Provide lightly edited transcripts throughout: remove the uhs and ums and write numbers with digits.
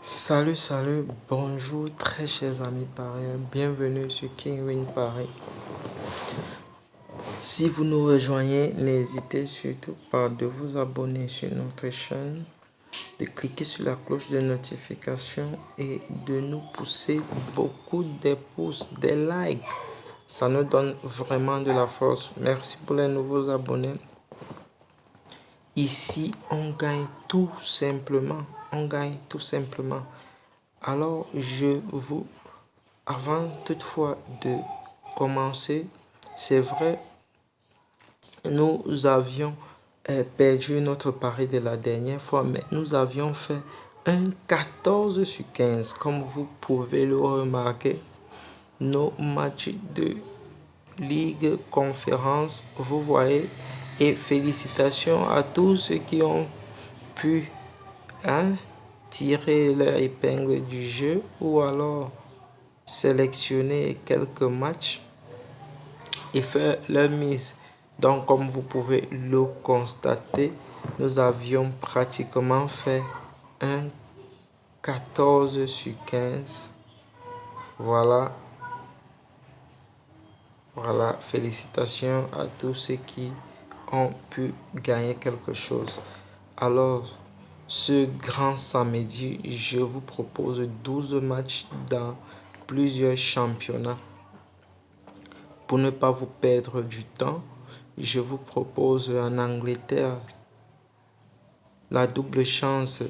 Salut, bonjour très chers amis parieurs, bienvenue sur King Win Paris. Si vous nous rejoignez, n'hésitez surtout pas de vous abonner sur notre chaîne, de cliquer sur la cloche de notification et de nous pousser beaucoup des pouces, des likes. Ça nous donne vraiment de la force. Merci pour les nouveaux abonnés. Ici, on gagne tout simplement. Alors, avant toutefois de commencer, c'est vrai, nous avions perdu notre pari de la dernière fois, mais nous avions fait un 14 sur 15. Comme vous pouvez le remarquer, nos matchs de Ligue Conférence, vous voyez, et félicitations à tous ceux qui ont pu tirer leur épingle du jeu ou alors sélectionner quelques matchs et faire leur mise. Donc, comme vous pouvez le constater, nous avions pratiquement fait un 14 sur 15. Voilà, félicitations à tous ceux qui ont pu gagner quelque chose. Alors, ce grand samedi, je vous propose 12 matchs dans plusieurs championnats. Pour ne pas vous perdre du temps, je vous propose en Angleterre la double chance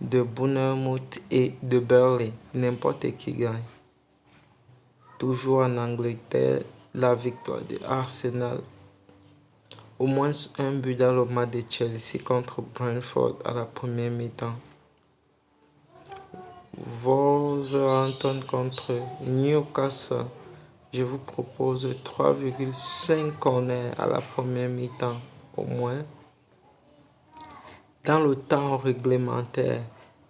de Bournemouth et de Burnley. N'importe qui gagne. Toujours en Angleterre, la victoire de Arsenal. Au moins un but dans le match de Chelsea contre Brentford à la première mi-temps. Wolverhampton contre Newcastle. Je vous propose 3,5 corners à la première mi-temps au moins. Dans le temps réglementaire,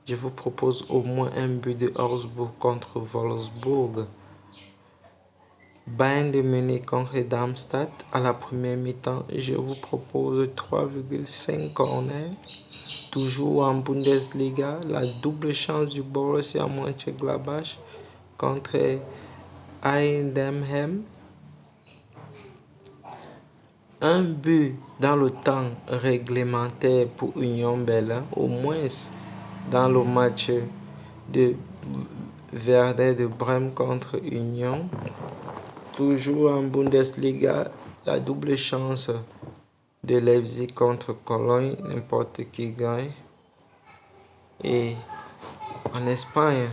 je vous propose au moins un but de Augsbourg contre Wolfsburg. Bayern de Munich contre Darmstadt à la première mi-temps, je vous propose 3,5 corners. Toujours en Bundesliga, la double chance du Borussia Mönchengladbach contre Heidenheim. Un but dans le temps réglementaire pour Union Berlin, au moins dans le match de Werder de Brême contre Union. Toujours en Bundesliga, la double chance de Leipzig contre Cologne, n'importe qui gagne. Et en Espagne,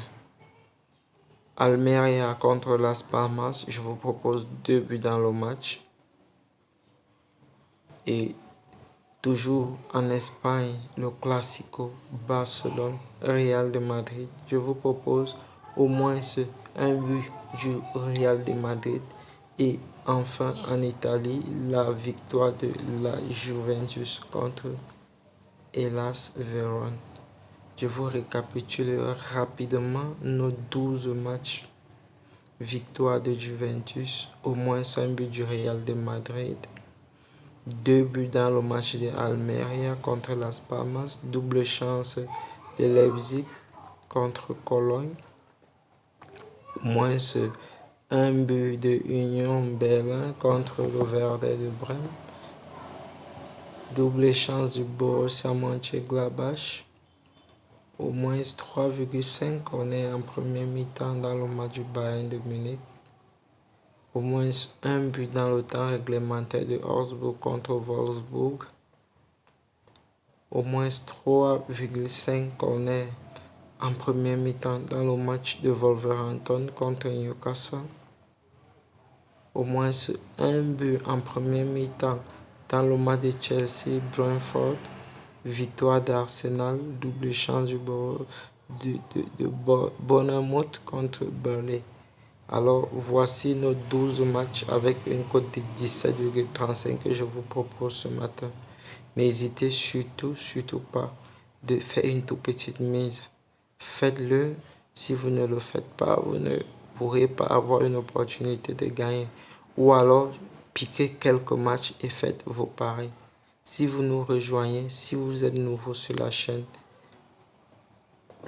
Almeria contre Las Palmas, je vous propose 2 buts dans le match. Et toujours en Espagne, le Classico Barcelone, Real de Madrid, je vous propose au moins un but du Real de Madrid. Et enfin en Italie, la victoire de la Juventus contre Hellas Vérone. Je vous récapitule rapidement nos 12 matchs. Victoire de Juventus, au moins un but du Real de Madrid. 2 buts dans le match de Almeria contre Las Palmas. Double chance de Leipzig contre Cologne. Au moins un but de Union Berlin contre le Werder de Brême. Double chance du Borussia Mönchengladbach. Au moins 3,5 corners en première mi-temps dans le match du Bayern de Munich. Au moins un but dans le temps réglementaire de Augsbourg contre Wolfsburg. Au moins 3,5 corners en première mi-temps dans le match de Wolverhampton contre Newcastle. Au moins un but en première mi-temps dans le match de Chelsea-Brentford. Victoire d'Arsenal, double chance de Bournemouth contre Burnley. Alors voici nos 12 matchs avec une cote de 17,35 que je vous propose ce matin. N'hésitez surtout pas de faire une toute petite mise. Faites-le. Si vous ne le faites pas, vous ne pourrez pas avoir une opportunité de gagner. Ou alors, piquez quelques matchs et faites vos paris. Si vous nous rejoignez, si vous êtes nouveau sur la chaîne,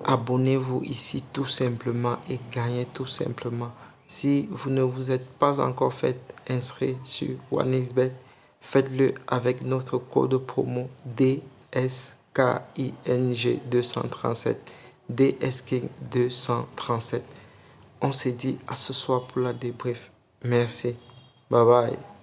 Abonnez-vous ici tout simplement et gagnez tout simplement. Si vous ne vous êtes pas encore fait inscrire sur OneXBet, faites-le avec notre code promo DSKING237. DSKING237. On se dit à ce soir pour la débrief. Merci. Bye bye.